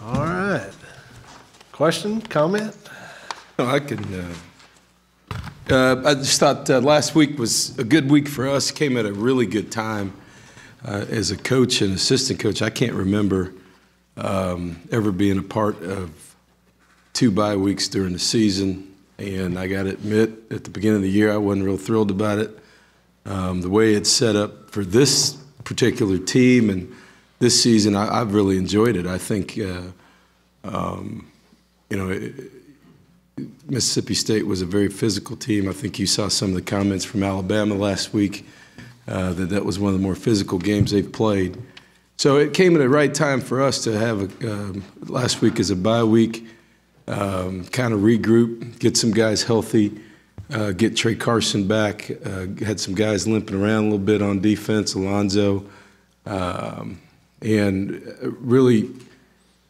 All right. Question, comment? No, I can. I just thought last week was a good week for us. Came at a really good time as a coach and assistant coach. I can't remember ever being a part of 2 bye weeks during the season, and I got to admit, at the beginning of the year, I wasn't real thrilled about it. The way it's set up for this particular team and this season, I've really enjoyed it. I think, Mississippi State was a very physical team. I think you saw some of the comments from Alabama last week that was one of the more physical games they've played. So it came at the right time for us to have last week as a bye week, kind of regroup, get some guys healthy, get Trey Carson back, had some guys limping around a little bit on defense, Alonzo, and really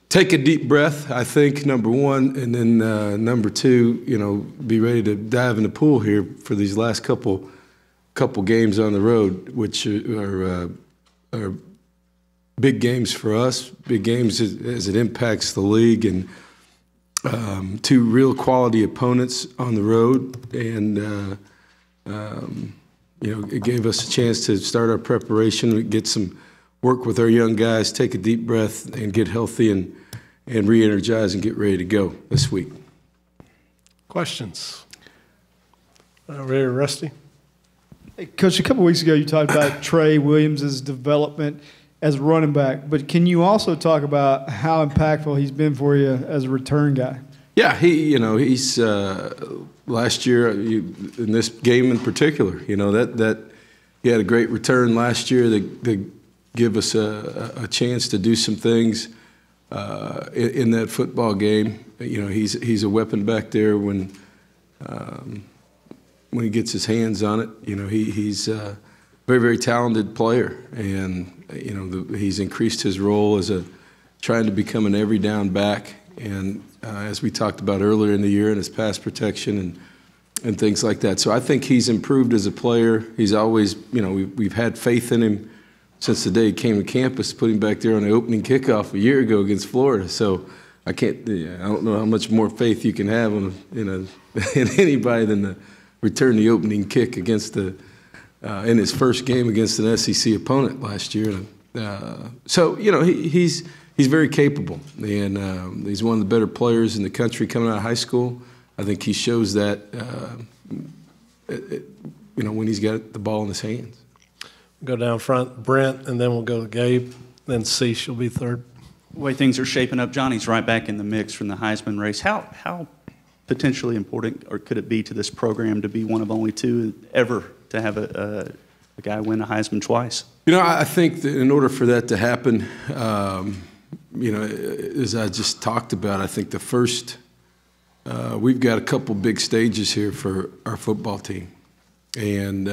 take a deep breath, I think, number one, and then number two, be ready to dive in the pool here for these last couple games on the road, which are big games for us, big games as it impacts the league, and 2 real quality opponents on the road, and it gave us a chance to start our preparation, get some work with our young guys, take a deep breath, and get healthy and re-energize and get ready to go this week. Questions? Ready, Rusty? Hey, Coach, a couple weeks ago you talked about Trey Williams' development as a running back, but can you also talk about how impactful he's been for you as a return guy? Yeah, he's last year in this game in particular, that he had a great return last year that give us a chance to do some things in that football game. He's a weapon back there when he gets his hands on it. He's a very, very talented player, and he's increased his role as trying to become an every down back. And as we talked about earlier in the year, in his pass protection and things like that. So I think he's improved as a player. He's always, we've had faith in him since the day he came to campus, put him back there on the opening kickoff a year ago against Florida. So I don't know how much more faith you can have in anybody than to return the opening kick against in his first game against an SEC opponent last year. So he's very capable, and he's one of the better players in the country coming out of high school. I think he shows that when he's got the ball in his hands. Go down front, Brent, and then we'll go to Gabe. Then Cease will be third. The way things are shaping up, Johnny's right back in the mix from the Heisman race. How potentially important or could it be to this program to be one of only 2 ever to have a guy win a Heisman twice? I think that in order for that to happen, as I just talked about, I think the first we've got a couple big stages here for our football team, and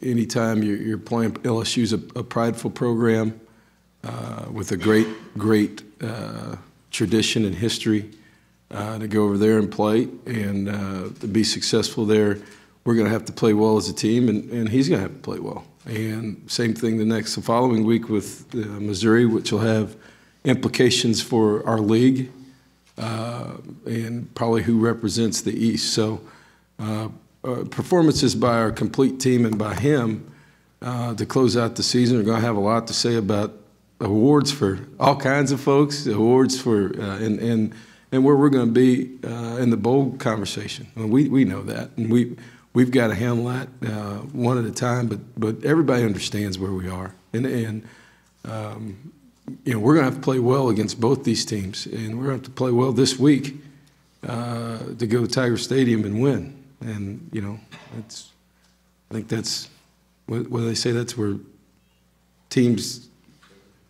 anytime you're playing, LSU's a prideful program with a great tradition and history. To go over there and play and to be successful there, we're going to have to play well as a team, and he's going to have to play well. And same thing the following week with Missouri, which will have implications for our league and probably who represents the East. So performances by our complete team and by him to close out the season are going to have a lot to say about awards for all kinds of folks, awards for and where we're going to be in the bowl conversation. We know that, and we've got to handle that one at a time. But everybody understands where we are, and we're going to have to play well against both these teams, and we're going to have to play well this week to go to Tiger Stadium and win. And I think that's what do they say? That's where teams'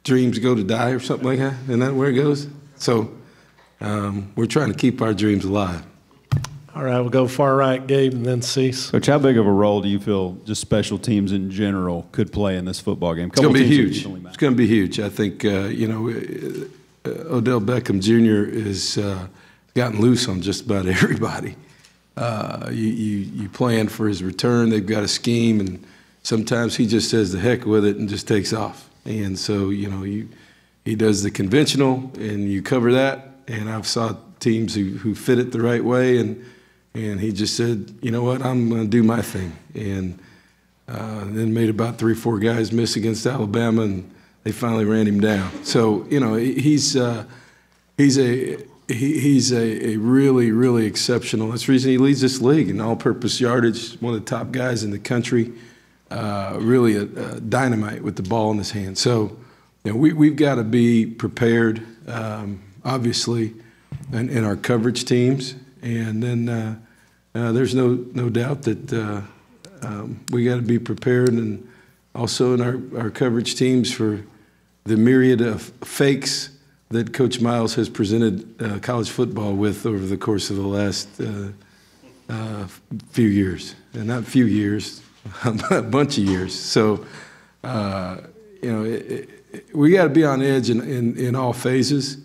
dreams go to die, or something like that. Isn't that where it goes? So. We're trying to keep our dreams alive. All right, we'll go far right, Gabe, and then Cease. Coach, how big of a role do you feel just special teams in general could play in this football game? It's going to be huge. It's going to be huge. I think, Odell Beckham Jr. has gotten loose on just about everybody. You plan for his return. They've got a scheme, and sometimes he just says the heck with it and just takes off. And so, he does the conventional, and you cover that. And I've saw teams who fit it the right way, and he just said, you know what, I'm going to do my thing. And then made about 3 or 4 guys miss against Alabama, and they finally ran him down. So, he's a really, really exceptional. That's the reason he leads this league in all-purpose yardage. One of the top guys in the country. Really a dynamite with the ball in his hand. So, we've got to be prepared, obviously, in our coverage teams, and then there's no doubt that we got to be prepared, and also in our coverage teams for the myriad of fakes that Coach Miles has presented college football with over the course of the last few years, and not few years, a bunch of years. So, we got to be on edge in all phases,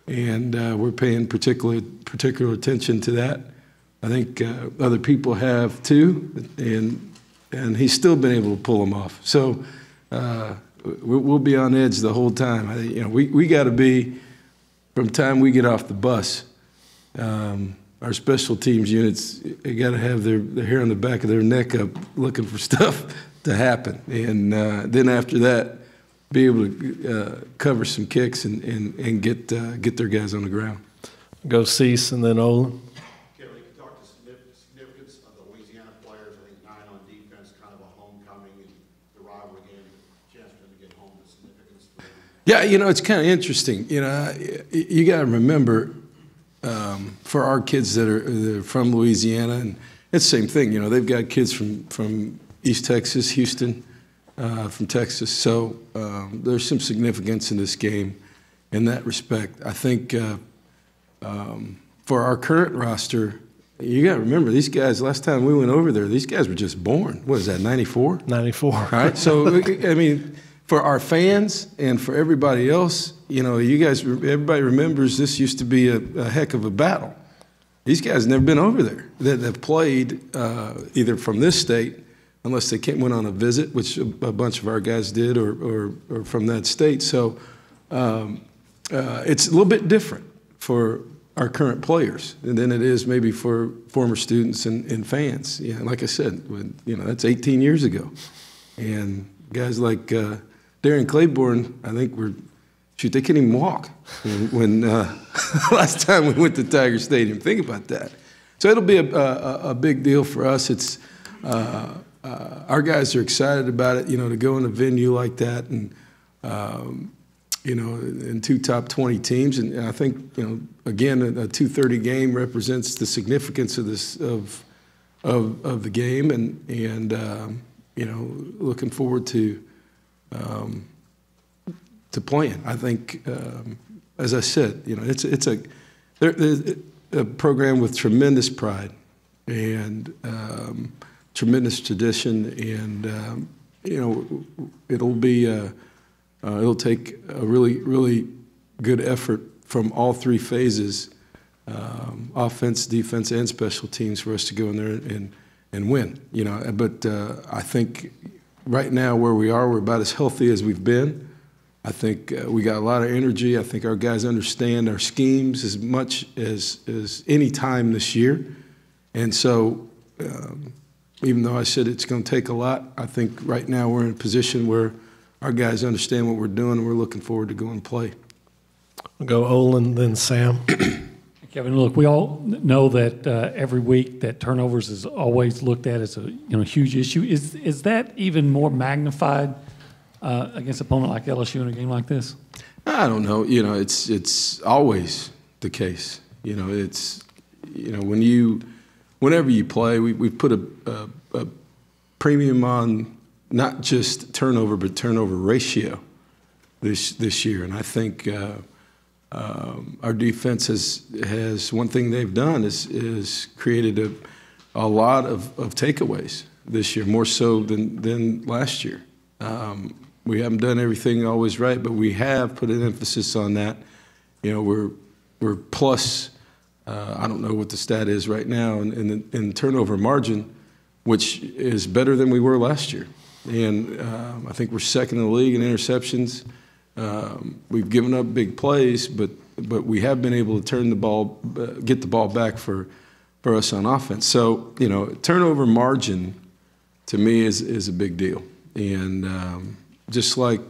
and we're paying particular attention to that. I think other people have too, and he's still been able to pull them off. So we'll be on edge the whole time. We got to be, from the time we get off the bus, our special teams units, they got to have their hair on the back of their neck up looking for stuff to happen. And then after that, be able to cover some kicks and get their guys on the ground. Go Cease and then Olin. Kevin, you can talk to significance of the Louisiana players. I think 9 on defense, kind of a homecoming, and the rivalry game, chance for them to get home, the significance for them. Yeah, it's kind of interesting. You got to remember, for our kids that are from Louisiana, and it's the same thing. They've got kids from East Texas, Houston, from Texas. So there's some significance in this game in that respect. I think for our current roster, you got to remember, these guys, last time we went over there, these guys were just born. What is that, 94? 94. All right, so, I mean, for our fans and for everybody else, you guys, everybody remembers this used to be a heck of a battle. These guys never been over there. They've played either from this state, unless they went on a visit, which a bunch of our guys did, or from that state. So it's a little bit different for our current players than it is maybe for former students and fans. Yeah, like I said, that's 18 years ago. And guys like Darren Claiborne, I think they couldn't even walk when last time we went to Tiger Stadium. Think about that. So it'll be a big deal for us. It's our guys are excited about it, to go in a venue like that, and in 2 top 20 teams. And I think, again, a 2:30 game represents the significance of this of the game, and looking forward to playing. I think, as I said, it's a program with tremendous pride and tremendous tradition, and it'll take a really good effort from all 3 phases, offense, defense, and special teams, for us to go in there and win. But I think right now where we are, we're about as healthy as we've been. I think we got a lot of energy. I think our guys understand our schemes as much as any time this year. And so even though I said it's going to take a lot, I think right now we're in a position where our guys understand what we're doing, and we're looking forward to going and play. We'll go Olin, then Sam. Kevin, look, we all know that every week that turnovers is always looked at as a huge issue. Is that even more magnified against an opponent like LSU in a game like this? I don't know. It's always the case. It's whenever you play, we put a premium on not just turnover, but turnover ratio this year. And I think our defense has one thing they've done is created a lot of takeaways this year, more so than last year. We haven't done everything always right, but we have put an emphasis on that. We're plus, I don't know what the stat is right now, in turnover margin, which is better than we were last year. And I think we're second in the league in interceptions. We've given up big plays, but we have been able to turn the ball, get the ball back for us on offense. So, you know, turnover margin to me is a big deal. And just like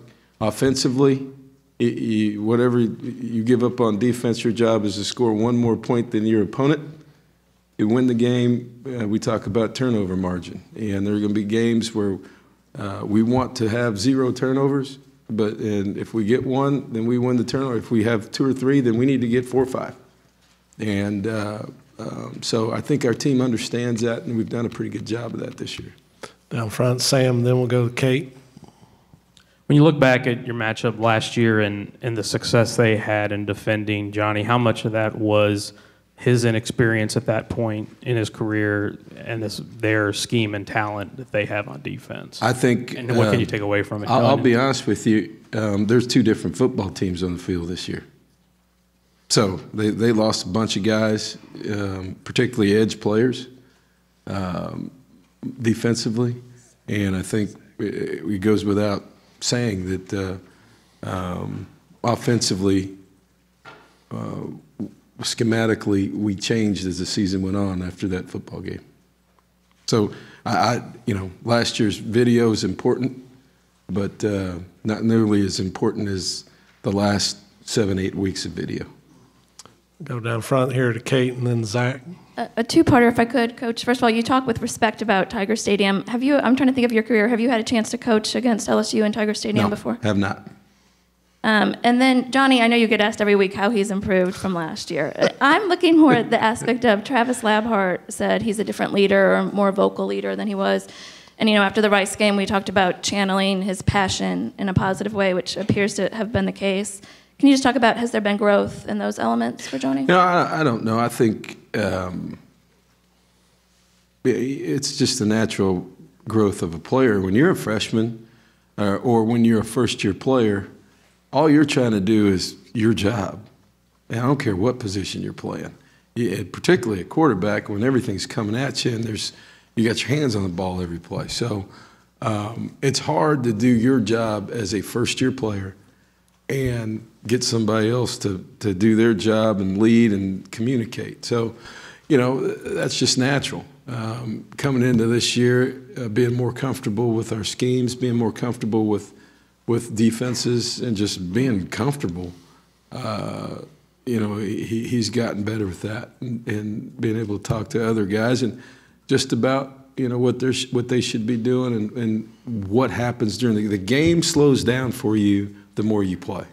offensively, whatever you give up on defense, your job is to score one more point than your opponent. You win the game, we talk about turnover margin. And there are going to be games where we want to have 0 turnovers, and if we get 1, then we win the turnover. If we have 2 or 3, then we need to get 4 or 5. And so I think our team understands that, and we've done a pretty good job of that this year. Down front, Sam, then we'll go to Kate. When you look back at your matchup last year and the success they had in defending Johnny, how much of that was his inexperience at that point in his career and their scheme and talent that they have on defense? I think. And what can you take away from it? I'll be honest with you. There's 2 different football teams on the field this year. So they lost a bunch of guys, particularly edge players, defensively, and I think it goes without saying that offensively, schematically, we changed as the season went on after that football game. So last year's video is important, but not nearly as important as the last 7-8 weeks of video. Go down front here to Kate and then Zach. A two-parter, if I could, Coach. First of all, you talk with respect about Tiger Stadium. I'm trying to think of your career. Have you had a chance to coach against LSU in Tiger Stadium before? Have not. And then, Johnny, I know you get asked every week how he's improved from last year. I'm looking more at the aspect of Travis Labhart said he's a different leader, or more vocal leader than he was. And, after the Rice game, we talked about channeling his passion in a positive way, which appears to have been the case. Can you just talk about, has there been growth in those elements for Johnny? No, I don't know. I think it's just the natural growth of a player. When you're a freshman or when you're a first-year player, all you're trying to do is your job. And I don't care what position you're playing. Particularly at quarterback, when everything's coming at you and you got your hands on the ball every play. So it's hard to do your job as a first-year player and get somebody else to do their job and lead and communicate. So, that's just natural. Coming into this year, being more comfortable with our schemes, being more comfortable with defenses, and just being comfortable, he's gotten better with that and being able to talk to other guys and just about, what they should be doing and what happens during the game slows down for you the more you play.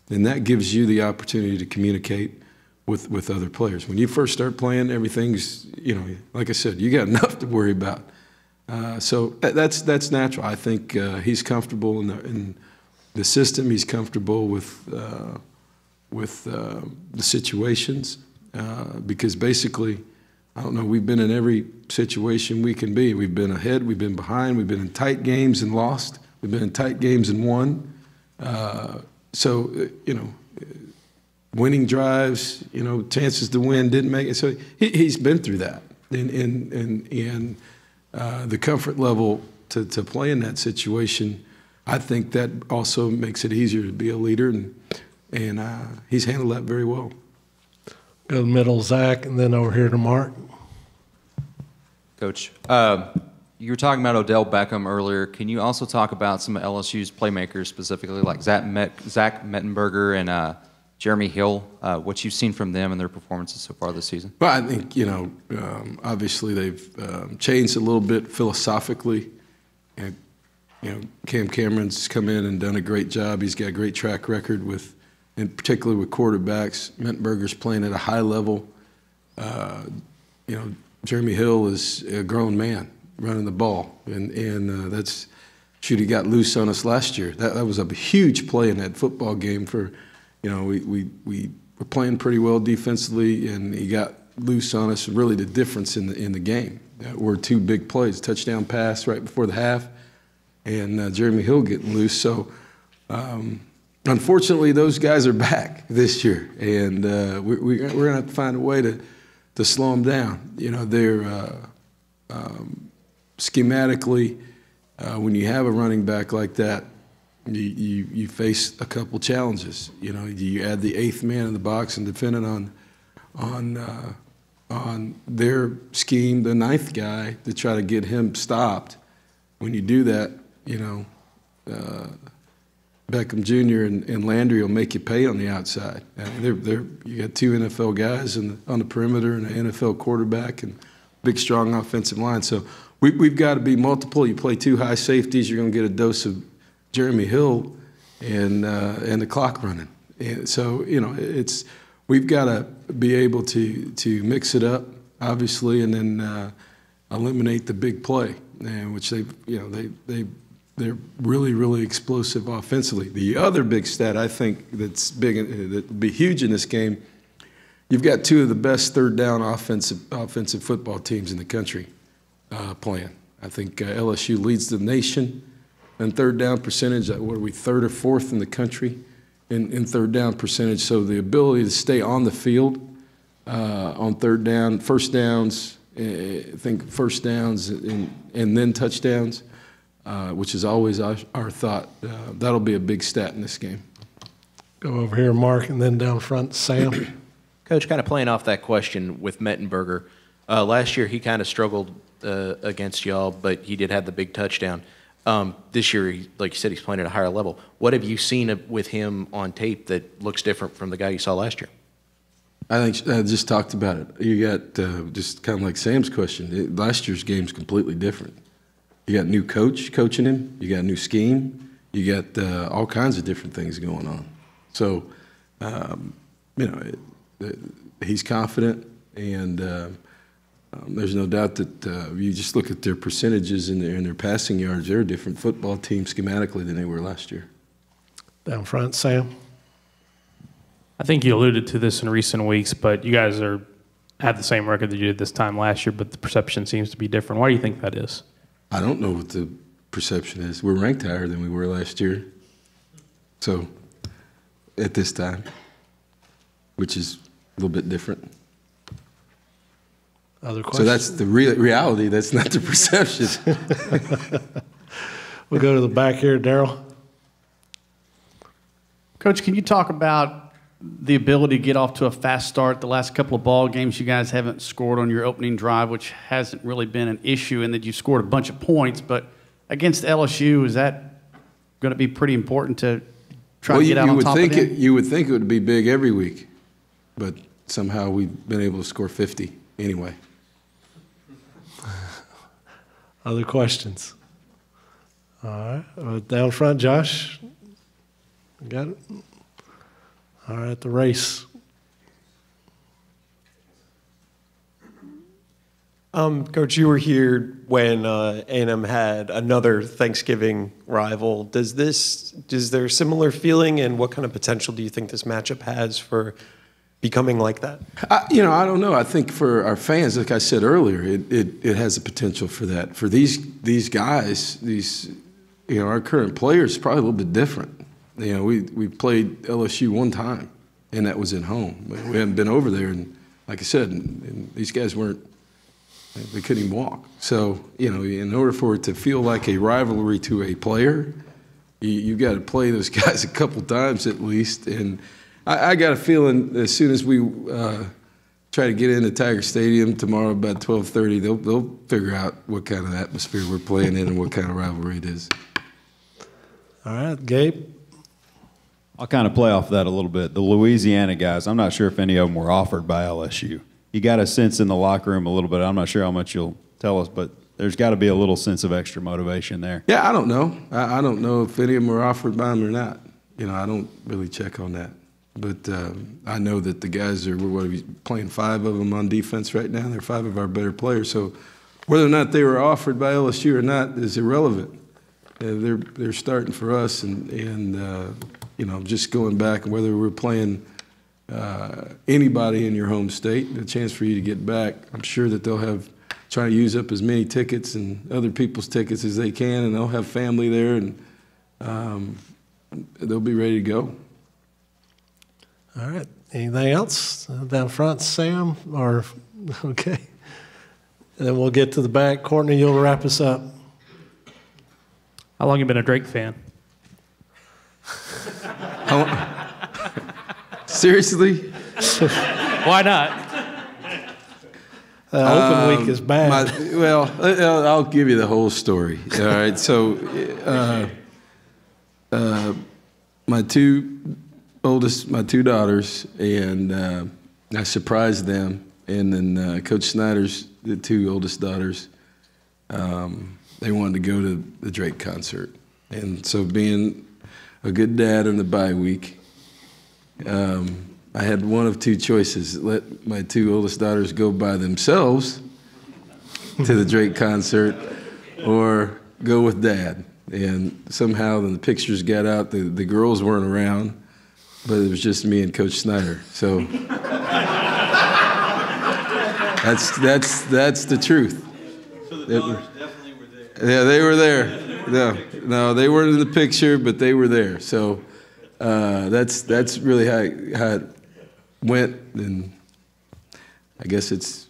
And that gives you the opportunity to communicate with other players. When you first start playing, everything's, like I said, you got enough to worry about. So that's natural. I think he's comfortable in the system. He's comfortable with the situations because basically, I don't know, we've been in every situation we can be. We've been ahead, we've been behind, we've been in tight games and lost. We've been in tight games and won. Winning drives, chances to win, didn't make it. So he's been through that. And the comfort level to play in that situation, I think that also makes it easier to be a leader, and he's handled that very well. Go to the middle, Zach, and then over here to Mark. Coach, you were talking about Odell Beckham earlier. Can you also talk about some of LSU's playmakers, specifically like Zach Mettenberger and Jeremy Hill, what you've seen from them and their performances so far this season? Well, I think, obviously they've changed a little bit philosophically. And, Cam Cameron's come in and done a great job. He's got a great track record and particularly with quarterbacks. Mettenberger's playing at a high level. Jeremy Hill is a grown man running the ball, and that's he got loose on us last year. That was a huge play in that football game. We were playing pretty well defensively, and he got loose on us. Really, the difference in the game were 2 big plays: touchdown pass right before the half, and Jeremy Hill getting loose. So, unfortunately, those guys are back this year, and we're going to have to find a way to slow them down. They're schematically, when you have a running back like that, you face a couple challenges. You know, you add the 8th man in the box, and depending on their scheme, the 9th guy, to try to get him stopped. When you do that, you know, Beckham Jr. and Landry will make you pay on the outside. You got 2 NFL guys on the perimeter and an NFL quarterback and big, strong offensive line. So we've got to be multiple. You play 2 high safeties, you're going to get a dose of Jeremy Hill and the clock running. And so, you know, we've got to be able to mix it up, obviously, and then eliminate the big play, which they're really, really explosive offensively. The other big stat I think that's big, that'll be huge in this game, you've got 2 of the best third down offensive football teams in the country playing. I think LSU leads the nation in third down percentage. What are we, 3rd or 4th in the country in third down percentage? So the ability to stay on the field on third down, first downs, I think first downs and then touchdowns, which is always our thought. That'll be a big stat in this game. Go over here, Mark, and then down front, Sam. Coach, kind of playing off that question with Mettenberger. Last year he kind of struggled against y'all, but he did have the big touchdown. This year, like you said, he's playing at a higher level. What have you seen with him on tape that looks different from the guy you saw last year? I think I just talked about it. You got just kind of like Sam's question. Last year's game's completely different. You got new coach coaching him. You got a new scheme. You got all kinds of different things going on. So, you know, he's confident, and there's no doubt that you just look at their percentages and their passing yards. They're a different football team schematically than they were last year. Down front, Sam. I think you alluded to this in recent weeks, but you guys have the same record that you did this time last year, but the perception seems to be different. Why do you think that is? I don't know what the perception is. We're ranked higher than we were last year. So, at this time, which is a little bit different. Other questions? So that's the reality. That's not the perception. We'll go to the back here, Daryl. Coach, can you talk about the ability to get off to a fast start? The last couple of ball games, you guys haven't scored on your opening drive, which hasn't really been an issue, and that you scored a bunch of points. But against LSU, is that going to be pretty important to try to get out on top of them? You would think it would be big every week, but somehow we've been able to score 50 anyway. Other questions? All right. Down front, Josh. Got it? All right, the race. Coach, you were here when A&M had another Thanksgiving rival. Is there a similar feeling, and what kind of potential do you think this matchup has for becoming like that? I don't know. I think for our fans, like I said earlier, it has a potential for that. For these guys, our current players, probably a little bit different. We played LSU one time, and that was at home. We haven't been over there, and like I said, and these guys they couldn't even walk. So, in order for it to feel like a rivalry to a player, you got to play those guys a couple times at least. And I got a feeling as soon as we try to get into Tiger Stadium tomorrow about 12:30, they'll figure out what kind of atmosphere we're playing in and what kind of rivalry it is. All right, Gabe. I'll kind of play off that a little bit. The Louisiana guys, I'm not sure if any of them were offered by LSU. You got a sense in the locker room a little bit. I'm not sure how much you'll tell us, but there's got to be a little sense of extra motivation there. Yeah, I don't know. I don't know if any of them were offered by them or not. I don't really check on that. But I know that the guys are playing 5 of them on defense right now. They're 5 of our better players. So whether or not they were offered by LSU or not is irrelevant. They're starting for us, and just going back and whether we're playing anybody in your home state, a chance for you to get back. I'm sure that they'll try to use up as many tickets and other people's tickets as they can, and they'll have family there, and they'll be ready to go. All right. Anything else down front, Sam? Okay. And then we'll get to the back. Courtney, you'll wrap us up. How long you been a Drake fan? Seriously? Why not? Open week is bad. I'll give you the whole story. All right. So, my two daughters, and I surprised them. And then Coach Snyder's the two oldest daughters, they wanted to go to the Drake concert. And so, being a good dad in the bye week, I had one of two choices: let my two oldest daughters go by themselves to the Drake concert, or go with Dad. And somehow, when the pictures got out, the girls weren't around, but it was just me and Coach Snyder. So that's the truth. So the daughters definitely were there. Yeah, they were there. No, they weren't in the picture, but they were there. So that's really how it went, and I guess that's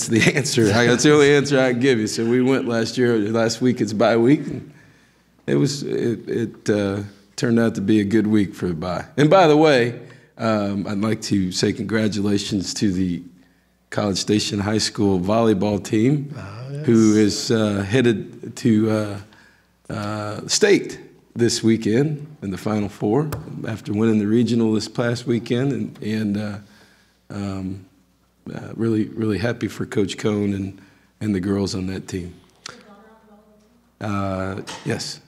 the answer. That's the only answer I can give you. So we went last week. It's bye week, and it turned out to be a good week for the bye. And by the way, I'd like to say congratulations to the College Station High School volleyball team, who is headed to state this weekend in the Final Four after winning the regional this past weekend, and really happy for Coach Cohn and the girls on that team. Yes.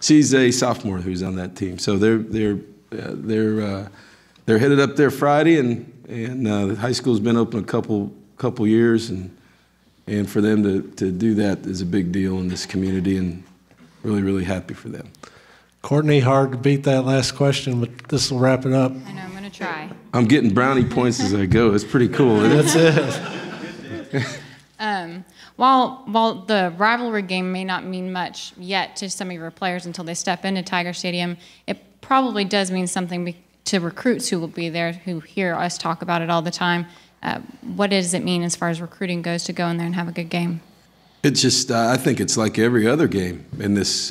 she's a sophomore who's on that team. So they're headed up there Friday, and the high school's been open a couple years, and for them to do that is a big deal in this community, and really happy for them. Courtney, hard to beat that last question, but this will wrap it up. I know, I'm going to try. I'm getting brownie points as I go. It's pretty cool, isn't it? That's it. While the rivalry game may not mean much yet to some of your players until they step into Tiger Stadium, it probably does mean something to recruits who will be there, who hear us talk about it all the time. What does it mean as far as recruiting goes to go in there and have a good game? It's just, I think it's like every other game in this.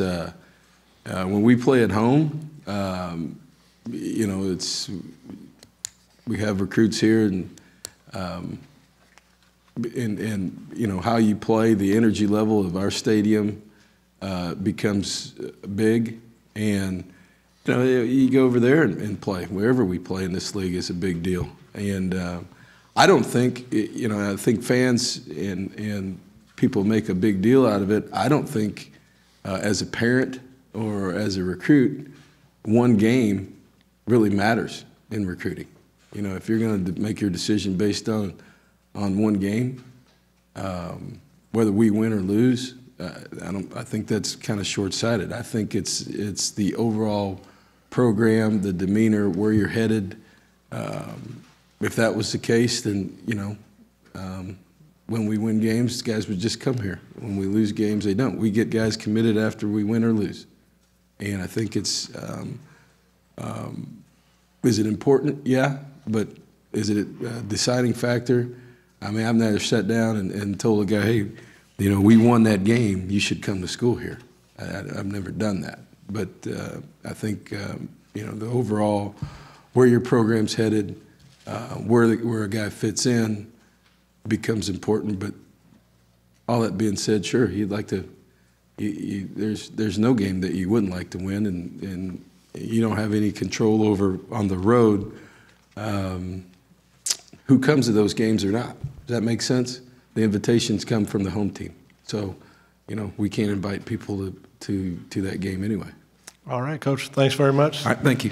When we play at home, we have recruits here, and how you play, the energy level of our stadium becomes big, and you go over there and play. Wherever we play in this league is a big deal, and I don't think I think fans and people make a big deal out of it. I don't think as a parent or as a recruit, one game really matters in recruiting. If you're going to make your decision based on one game, whether we win or lose, I think that's kind of short-sighted. I think it's the overall program, the demeanor, where you're headed. If that was the case, then when we win games, guys would just come here. When we lose games, they don't. We get guys committed after we win or lose, and I think it's. Is it important? Yeah, but is it a deciding factor? I mean, I've never sat down and told a guy, hey, we won that game, you should come to school here. I've never done that. But I think, the overall, where your program's headed, where a guy fits in becomes important. But all that being said, sure, you'd like to, there's no game that you wouldn't like to win, and you don't have any control over on the road who comes to those games or not. Does that make sense? The invitations come from the home team. So, we can't invite people to that game anyway. All right, Coach. Thanks very much. All right, thank you.